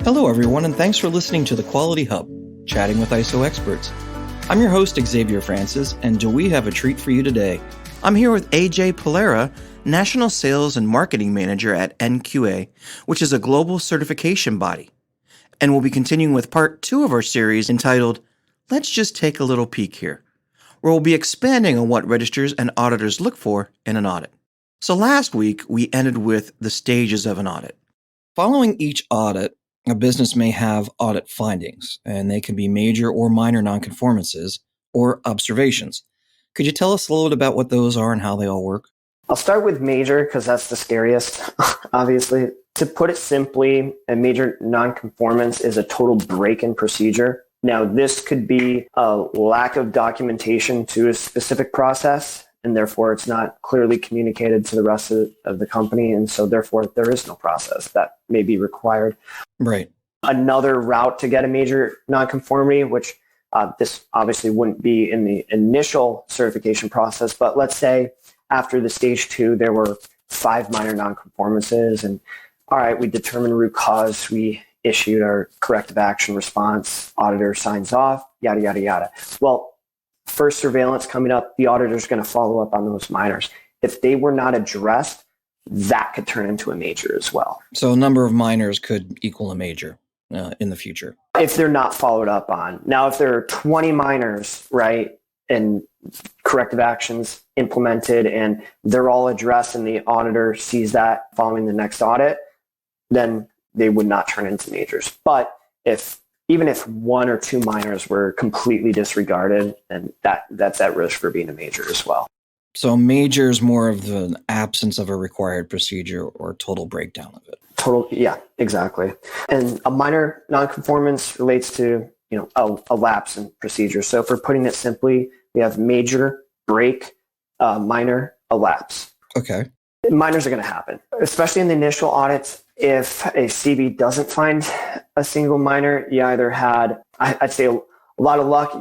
Hello, everyone, and thanks for listening to the Quality Hub, chatting with ISO experts. I'm your host, Xavier Francis, and do we have a treat for you today? I'm here with AJ Puylara, National Sales and Marketing Manager at NQA, which is a global certification body. And we'll be continuing with part 2 of our series entitled, Let's Just Take a Little Peek Here, where we'll be expanding on what registrars and auditors look for in an audit. So last week, we ended with the stages of an audit. Following each audit, a business may have audit findings, and they can be major or minor non-conformances or observations. Could you tell us a little bit about what those are and how they all work? I'll start with major because that's the scariest, obviously. To put it simply, a major non-conformance is a total break in procedure. Now, this could be a lack of documentation to a specific process, and therefore it's not clearly communicated to the rest of the company, and so therefore there is no process that may be required. Right. Another route to get a major nonconformity, which this obviously wouldn't be in the initial certification process, but let's say after the stage 2, there were 5 minor nonconformances, and all right, we determined root cause, we issued our corrective action response, auditor signs off, yada, yada, yada. Well, first surveillance coming up, the auditor is going to follow up on those minors. If they were not addressed, that could turn into a major as well. So a number of minors could equal a major in the future. If they're not followed up on. Now, if there are 20 minors, right, and corrective actions implemented and they're all addressed and the auditor sees that following the next audit, then they would not turn into majors. But even if 1 or 2 minors were completely disregarded, then that's at risk for being a major as well. So major is more of the absence of a required procedure or total breakdown of it. Yeah, exactly. And a minor nonconformance relates to a lapse in procedure. So if we're putting it simply, we have major, break, minor, a lapse. Okay. Minors are going to happen, especially in the initial audits. If a CB doesn't find a single minor, you either had, I'd say, a lot of luck.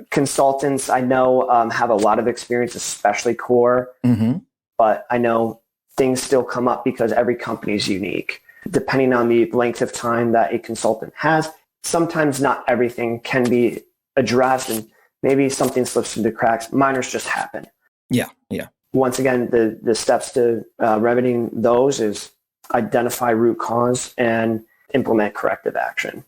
Consultants, I know, have a lot of experience, especially core. Mm-hmm. But I know things still come up because every company is unique. Depending on the length of time that a consultant has, sometimes not everything can be addressed and maybe something slips through the cracks. Minors just happen. Yeah. Once again, the steps to remedying those is identify root cause and implement corrective action.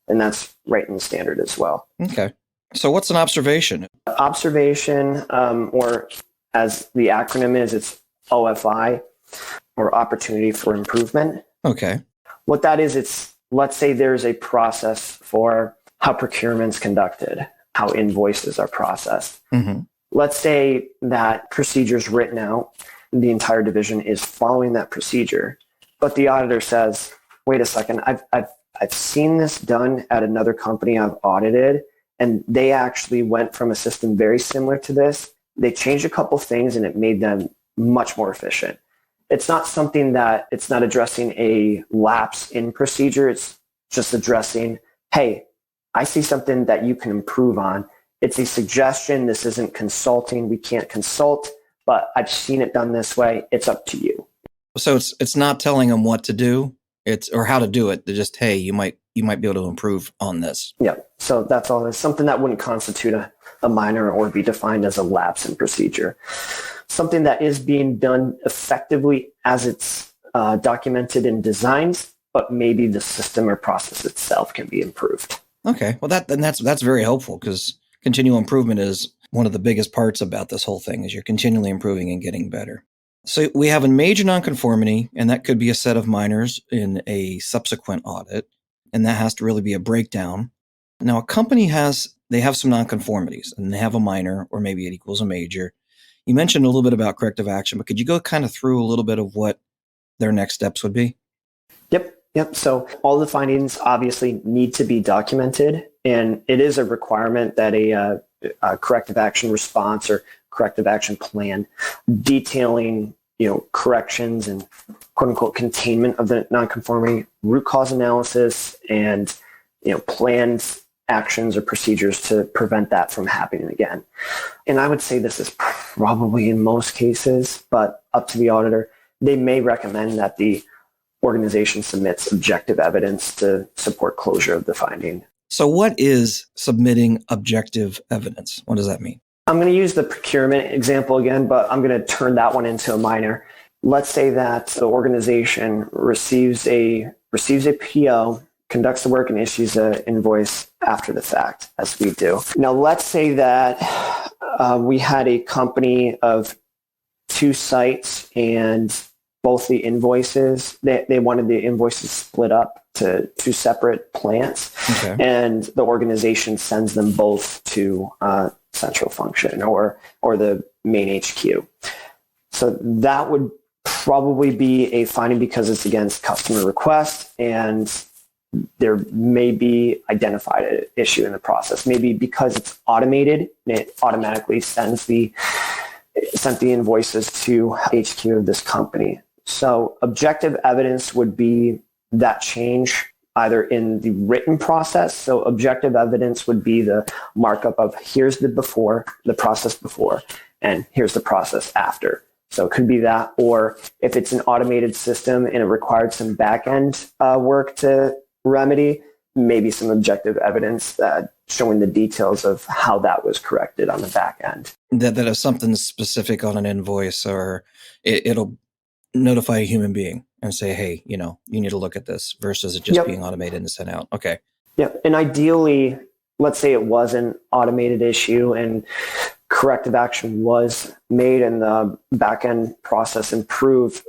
And that's right in the standard as well. Okay. So what's an observation? Observation, or as the acronym is, it's OFI, or Opportunity for Improvement. Okay. What that is, let's say there's a process for how procurement's conducted, how invoices are processed. Mm-hmm. Let's say that procedure is written out, the entire division is following that procedure, but the auditor says, wait a second, I've seen this done at another company I've audited, and they actually went from a system very similar to this. They changed a couple things and it made them much more efficient. It's not something that it's not addressing a lapse in procedure. It's just addressing, hey, I see something that you can improve on. It's a suggestion. This isn't consulting. We can't consult, but I've seen it done this way. It's up to you. So it's not telling them what to do, or how to do it. They're just, hey, you might be able to improve on this. Yeah. So that's all. It's something that wouldn't constitute a minor or be defined as a lapse in procedure. Something that is being done effectively as it's documented in designs, but maybe the system or process itself can be improved. Okay. Well, that's very helpful because continual improvement is one of the biggest parts about this whole thing is you're continually improving and getting better. So we have a major nonconformity, and that could be a set of minors in a subsequent audit, and that has to really be a breakdown. Now, a company have some nonconformities, and they have a minor, or maybe it equals a major. You mentioned a little bit about corrective action, but could you go kind of through a little bit of what their next steps would be? Yep. So all the findings obviously need to be documented, and it is a requirement that a corrective action response or corrective action plan detailing, corrections and quote unquote containment of the nonconformity, root cause analysis, and, planned actions or procedures to prevent that from happening again. And I would say this is probably in most cases, but up to the auditor, they may recommend that the organization submits objective evidence to support closure of the finding. So what is submitting objective evidence? What does that mean? I'm going to use the procurement example again, but I'm going to turn that one into a minor. Let's say that the organization receives a PO, conducts the work, and issues an invoice after the fact, as we do. Now, let's say that we had a company of 2 sites, and both the invoices, they wanted the invoices split up to 2 separate plants, okay. And the organization sends them both to central function or the main HQ. So that would probably be a finding because it's against customer request, and there may be identified an issue in the process. Maybe because it's automated, it automatically sent the invoices to HQ of this company. So objective evidence would be that change either in the written process. So objective evidence would be the markup of here's the before, the process before, and here's the process after. So it could be that, or if it's an automated system and it required some back-end work to remedy, maybe some objective evidence showing the details of how that was corrected on the back end. That if something's specific on an invoice, or it'll notify a human being and say, hey, you need to look at this, versus it just being automated and sent out. Okay. Yep. And ideally, let's say it was an automated issue and corrective action was made and the back-end process improved.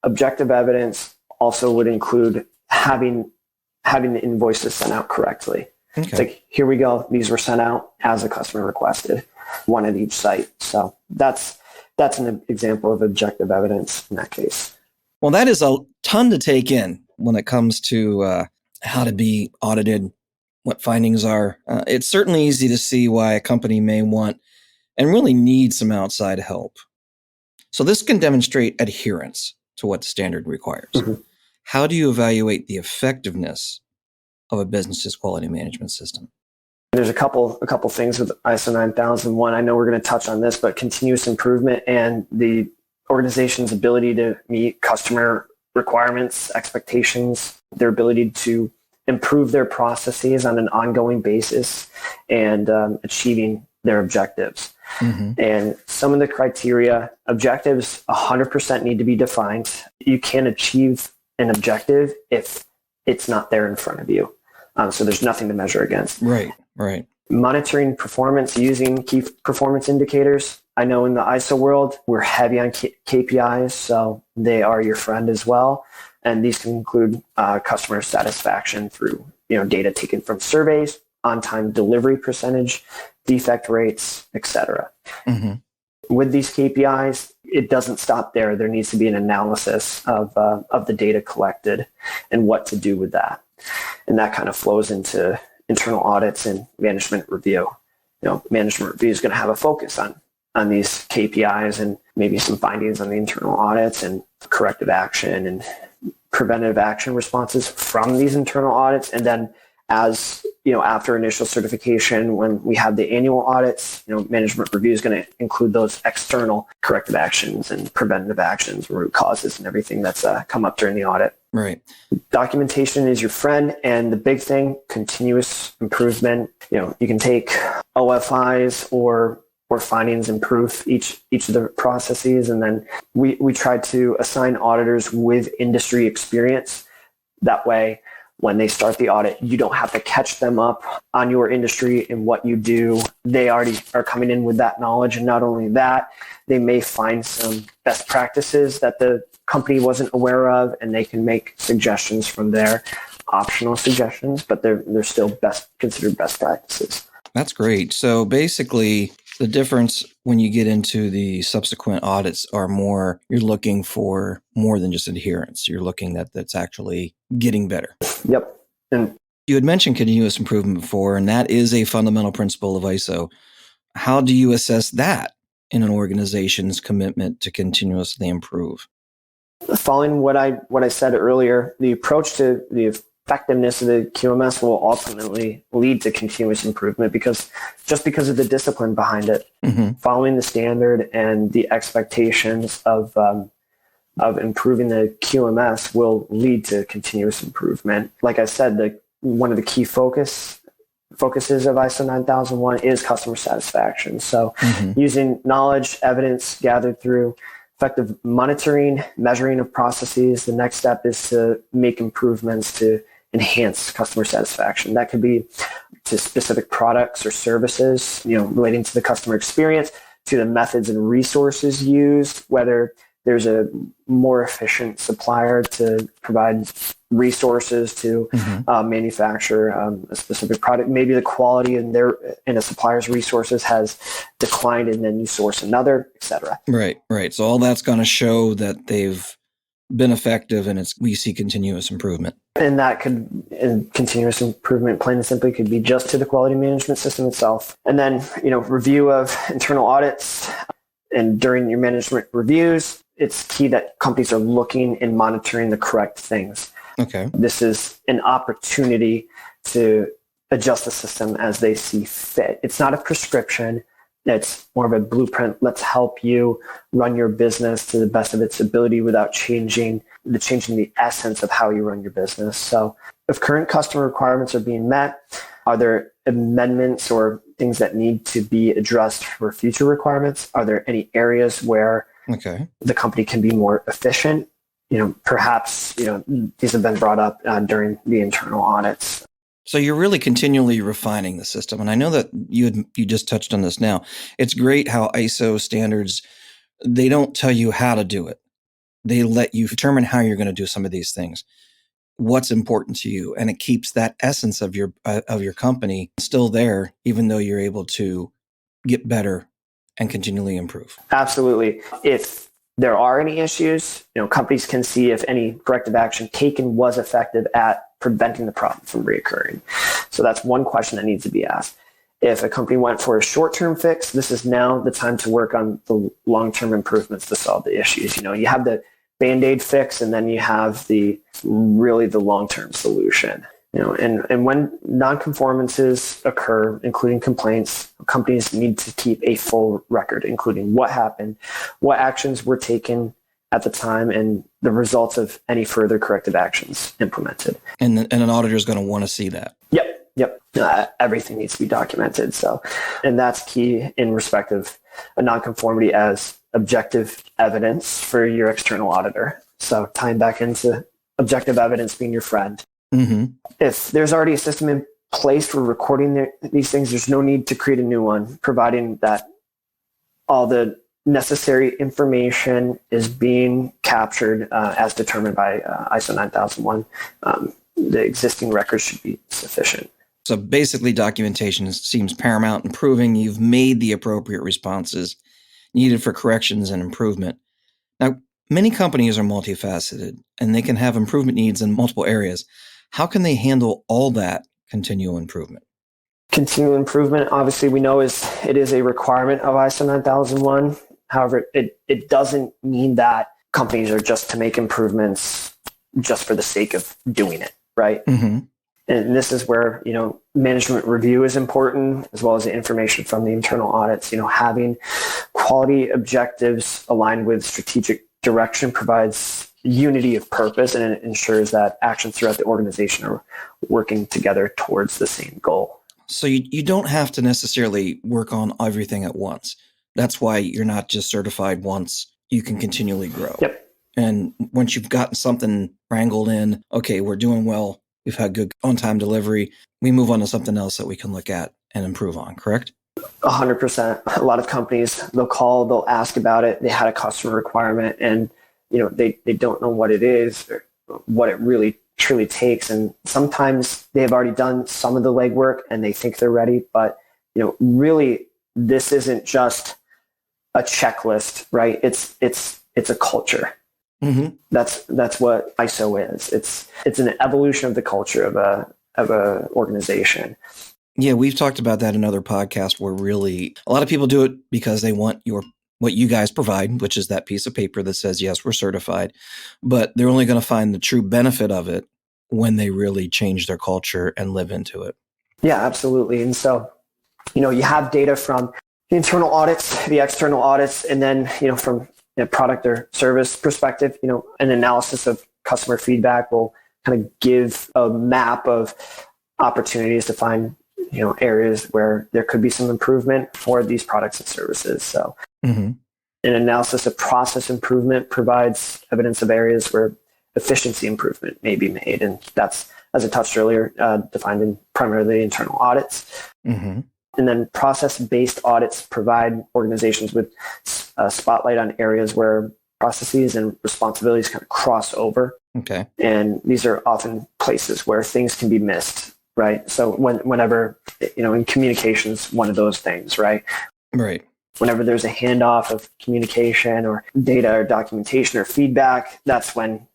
Objective evidence also would include having the invoices sent out correctly. Okay. It's like, here we go. These were sent out as the customer requested, one at each site. So that's an example of objective evidence in that case. Well, that is a ton to take in when it comes to how to be audited, what findings are. It's certainly easy to see why a company may want and really need some outside help. So this can demonstrate adherence to what the standard requires. Mm-hmm. How do you evaluate the effectiveness of a business's quality management system? There's a couple things with ISO 9001. I know we're going to touch on this, but continuous improvement and the organization's ability to meet customer requirements, expectations, their ability to improve their processes on an ongoing basis, and achieving their objectives. Mm-hmm. And some of the criteria, objectives 100% need to be defined. You can't achieve an objective if it's not there in front of you. So there's nothing to measure against. Right. Monitoring performance using key performance indicators. I know in the ISO world, we're heavy on KPIs, so they are your friend as well. And these can include customer satisfaction through data taken from surveys, on-time delivery percentage, defect rates, etc. Mm-hmm. With these KPIs, it doesn't stop there. There needs to be an analysis of the data collected and what to do with that. And that kind of flows into internal audits and management review. Management review is going to have a focus on these KPIs and maybe some findings on the internal audits and corrective action and preventative action responses from these internal audits. And then after initial certification, when we have the annual audits, management review is going to include those external corrective actions and preventative actions, root causes, and everything that's come up during the audit. Right. Documentation is your friend, and the big thing, continuous improvement. You can take OFIs or findings and proof each of the processes, and then we try to assign auditors with industry experience. That way, when they start the audit, you don't have to catch them up on your industry and what you do. They already are coming in with that knowledge. And not only that, they may find some best practices that the company wasn't aware of, and they can make suggestions from there, optional suggestions, but they're still considered best practices. That's great. So basically, the difference when you get into the subsequent audits are you're looking for more than just adherence. You're looking that's actually getting better. Yep. And you had mentioned continuous improvement before, and that is a fundamental principle of ISO. How do you assess that in an organization's commitment to continuously improve? Following what I said earlier, the approach to the effectiveness of the QMS will ultimately lead to continuous improvement because of the discipline behind it. Mm-hmm. Following the standard and the expectations of of improving the QMS will lead to continuous improvement. Like I said, one of the key focuses of ISO 9001 is customer satisfaction. So using knowledge, evidence gathered through effective monitoring, measuring of processes, the next step is to make improvements to enhance customer satisfaction. That could be to specific products or services, relating to the customer experience, to the methods and resources used, whether there's a more efficient supplier to provide resources to manufacture a specific product. Maybe the quality in a supplier's resources has declined, and then you source another, et cetera. Right. So all that's going to show that they've been effective, and we see continuous improvement. And continuous improvement, plain and simply, could be just to the quality management system itself. And then, review of internal audits. And during your management reviews, it's key that companies are looking and monitoring the correct things. Okay. This is an opportunity to adjust the system as they see fit. It's not a prescription. It's more of a blueprint. Let's help you run your business to the best of its ability without changing the essence of how you run your business. So if current customer requirements are being met, are there amendments or things that need to be addressed for future requirements? Are there any areas where the company can be more efficient? Perhaps, these have been brought up during the internal audits. So you're really continually refining the system. And I know that you just touched on this now. It's great how ISO standards, they don't tell you how to do it. They let you determine how you're going to do some of these things, what's important to you. And it keeps that essence of your company still there, even though you're able to get better and continually improve. Absolutely. If there are any issues, companies can see if any corrective action taken was effective at preventing the problem from reoccurring. So that's one question that needs to be asked. If a company went for a short-term fix, this is now the time to work on the long-term improvements to solve the issues. You have the Band-Aid fix, and then you have the long-term solution. And when non-conformances occur, including complaints, companies need to keep a full record, including what happened, what actions were taken at the time, and the results of any further corrective actions implemented. And an auditor is going to want to see that. Yep. Everything needs to be documented. So, and that's key in respect of a nonconformity as objective evidence for your external auditor. So tying back into objective evidence being your friend. If there's already a system in place for recording these things, there's no need to create a new one, providing that all the necessary information is being captured as determined by ISO 9001. The existing records should be sufficient. So basically, documentation seems paramount in proving you've made the appropriate responses needed for corrections and improvement. Now, many companies are multifaceted, and they can have improvement needs in multiple areas. How can they handle all that continual improvement? Continual improvement, obviously, we know it is a requirement of ISO 9001. However, it doesn't mean that companies are just to make improvements just for the sake of doing it, right? And this is where, management review is important, as well as the information from the internal audits. Having quality objectives aligned with strategic direction provides unity of purpose, and it ensures that actions throughout the organization are working together towards the same goal. So you don't have to necessarily work on everything at once. That's why you're not just certified once. You can continually grow. Yep. And once you've gotten something wrangled in, okay, we're doing well, we've had good on-time delivery, we move on to something else that we can look at and improve on, correct? 100%. A lot of companies, they'll ask about it. They had a customer requirement, and they don't know what it is or what it really truly takes. And sometimes they've already done some of the legwork and they think they're ready, but really this isn't just a checklist, right? It's a culture. That's what ISO is. It's an evolution of the culture of a organization. Yeah, we've talked about that in other podcasts where really a lot of people do it because they want what you guys provide, which is that piece of paper that says, yes, we're certified, but they're only going to find the true benefit of it when they really change their culture and live into it. Yeah, absolutely. And so, you have data from the internal audits, the external audits, and then, from a product or service perspective, an analysis of customer feedback will kind of give a map of opportunities to find, areas where there could be some improvement for these products and services. So an analysis of process improvement provides evidence of areas where efficiency improvement may be made. And that's, as I touched earlier, defined in primarily internal audits. And then process-based audits provide organizations with a spotlight on areas where processes and responsibilities kind of cross over. Okay. And these are often places where things can be missed, right? So whenever, in communications, one of those things, right? Right. Whenever there's a handoff of communication or data or documentation or feedback, that's when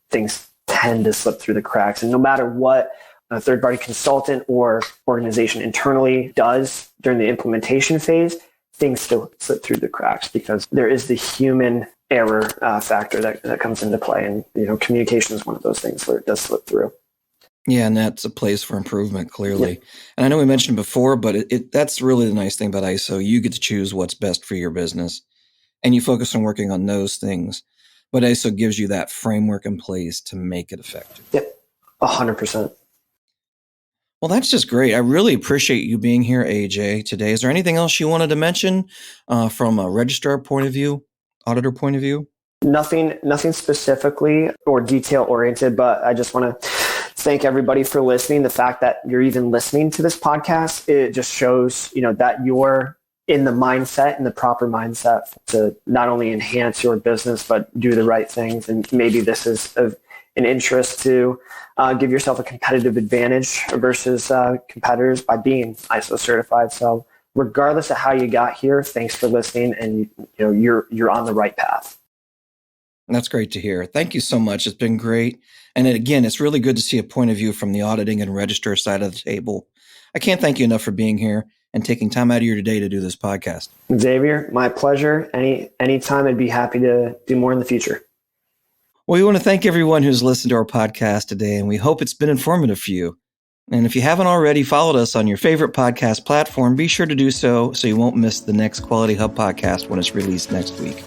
things tend to slip through the cracks. And no matter what a third-party consultant or organization internally does during the implementation phase, things still slip through the cracks because there is the human error factor that comes into play. And, communication is one of those things where it does slip through. Yeah, and that's a place for improvement, clearly. Yeah. And I know we mentioned before, but that's really the nice thing about ISO. You get to choose what's best for your business, and you focus on working on those things. But ISO gives you that framework in place to make it effective. Yep, 100%. Well, that's just great. I really appreciate you being here, AJ, today. Is there anything else you wanted to mention from a registrar point of view, auditor point of view? Nothing specifically or detail oriented, but I just want to thank everybody for listening. The fact that you're even listening to this podcast, it just shows, that you're in the proper mindset to not only enhance your business, but do the right things. And maybe this is an interest to give yourself a competitive advantage versus competitors by being ISO certified. So regardless of how you got here, thanks for listening, and you're on the right path. That's great to hear. Thank you so much. It's been great. And again, it's really good to see a point of view from the auditing and registrar side of the table. I can't thank you enough for being here and taking time out of your day to do this podcast. Xavier, my pleasure. Anytime, I'd be happy to do more in the future. Well, we want to thank everyone who's listened to our podcast today, and we hope it's been informative for you. And if you haven't already followed us on your favorite podcast platform, be sure to do so you won't miss the next Quality Hub podcast when it's released next week.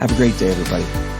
Have a great day, everybody.